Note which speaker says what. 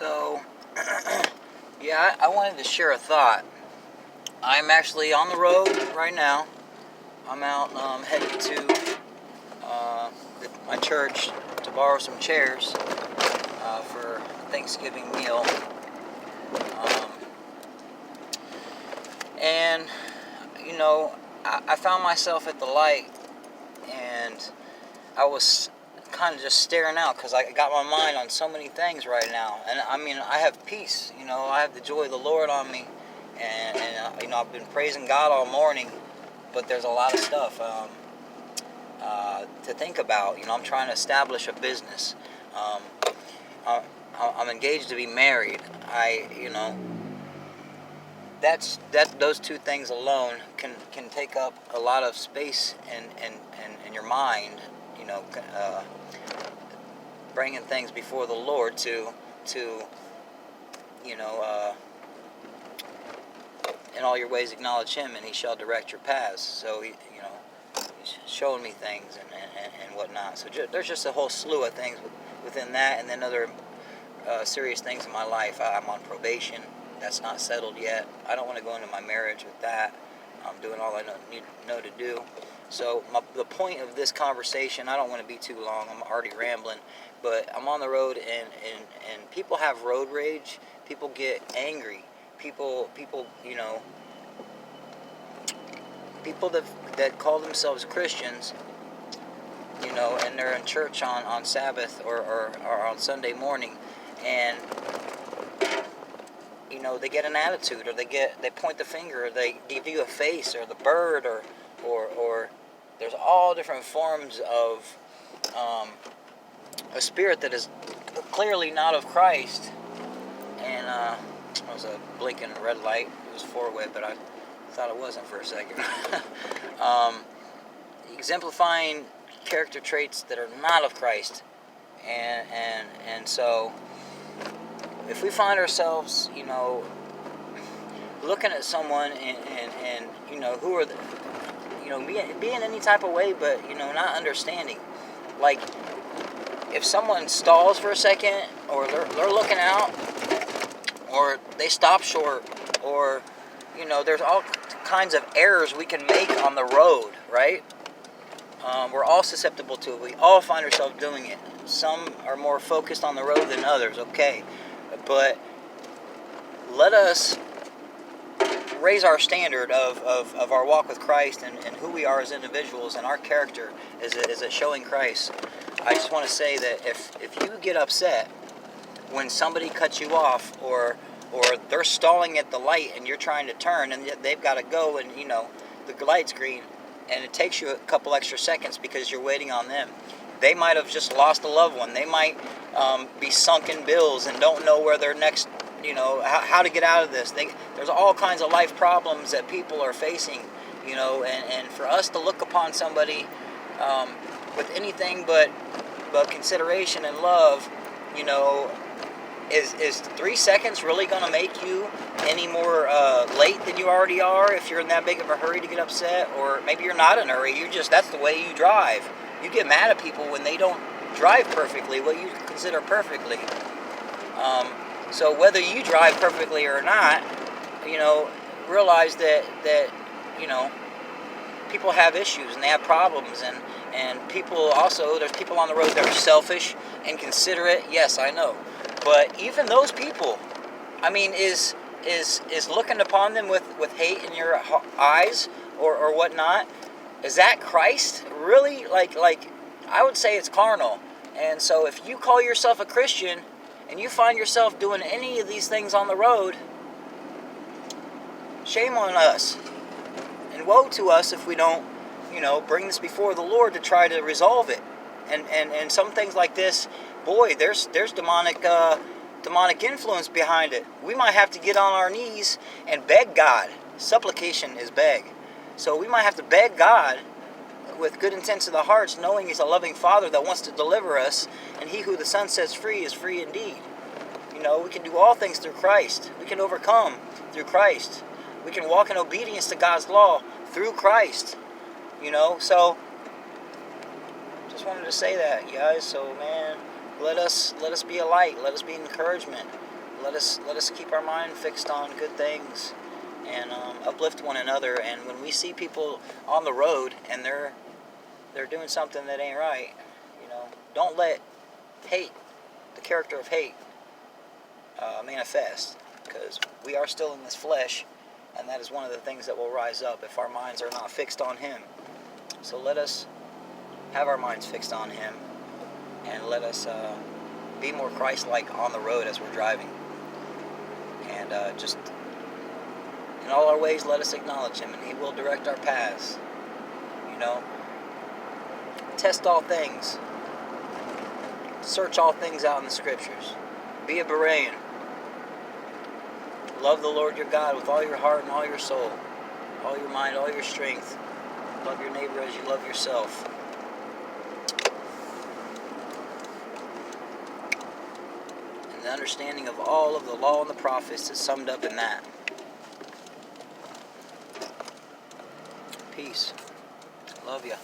Speaker 1: So, yeah, I wanted to share a thought. I'm actually on the road right now. I'm out headed to my church to borrow some chairs for a Thanksgiving meal. Um, and, I found myself at the light, and I was kind of just staring out because I got my mind on so many things right now. And I mean, I have peace, I have the joy of the Lord on me. And I've been praising God all morning, but there's a lot of stuff to think about. I'm trying to establish a business. I'm engaged to be married. Those two things alone can take up a lot of space in your mind. Bringing things before the Lord to in all your ways acknowledge Him, and He shall direct your paths. So He's showing me things and whatnot. So there's just a whole slew of things within that, and then other serious things in my life. I'm on probation. That's not settled yet. I don't want to go into my marriage with that. I'm doing all I know to do. So the point of this conversation, I don't want to be too long. I'm already rambling, but I'm on the road, and people have road rage. People get angry. People that call themselves Christians, and they're in church on Sabbath or on Sunday morning, and they get an attitude, or they point the finger, or they give you a face, or the bird, or there's all different forms of a spirit that is clearly not of Christ. And it was a blinking red light. It was four-way, but I thought it wasn't for a second. Exemplifying character traits that are not of Christ, and so if we find ourselves, looking at someone and who are being any type of way, but not understanding, like if someone stalls for a second, or they're looking out, or they stop short, or there's all kinds of errors we can make on the road, right? We're all susceptible to it. We all find ourselves doing it. Some are more focused on the road than others, okay? But let us raise our standard of our walk with Christ, and who we are as individuals, and our character is it showing Christ. I just want to say that if you get upset when somebody cuts you off, or they're stalling at the light and you're trying to turn, and they've got to go, and the light's green, and it takes you a couple extra seconds because you're waiting on them. They might have just lost a loved one. They might be sunk in bills and don't know where their next, how to get out of this. There's all kinds of life problems that people are facing, and for us to look upon somebody with anything but consideration and love, is 3 seconds really going to make you any more late than you already are if you're in that big of a hurry to get upset? Or maybe you're not in a hurry, that's the way you drive. You get mad at people when they don't drive perfectly, what you consider perfectly. So whether you drive perfectly or not, realize that people have issues and they have problems, and people also, there's people on the road that are selfish, inconsiderate. Yes, I know. But even those people, is looking upon them with hate in your eyes or whatnot, is that Christ? Really? Like I would say it's carnal. And so if you call yourself a Christian and you find yourself doing any of these things on the road, shame on us. And woe to us if we don't, bring this before the Lord to try to resolve it. And some things like this, boy, there's demonic influence behind it. We might have to get on our knees and beg God. Supplication is beg. So we might have to beg God with good intents of the hearts, knowing He's a loving Father that wants to deliver us, and He who the Son sets free is free indeed. We can do all things through Christ. We can overcome through Christ. We can walk in obedience to God's law through Christ. So wanted to say that, guys. So, man, let us be a light. Let us be an encouragement. let us keep our mind fixed on good things, and uplift one another. And when we see people on the road and they're doing something that ain't right, don't let hate, the character of hate, manifest, because we are still in this flesh, and that is one of the things that will rise up if our minds are not fixed on Him. So let us have our minds fixed on Him, and let us be more Christ-like on the road as we're driving. And just in all our ways, let us acknowledge Him, and He will direct our paths. Test all things. Search all things out in the Scriptures. Be a Berean. Love the Lord your God with all your heart and all your soul, all your mind, all your strength. Love your neighbor as you love yourself. And the understanding of all of the law and the prophets is summed up in that. Peace. Love ya.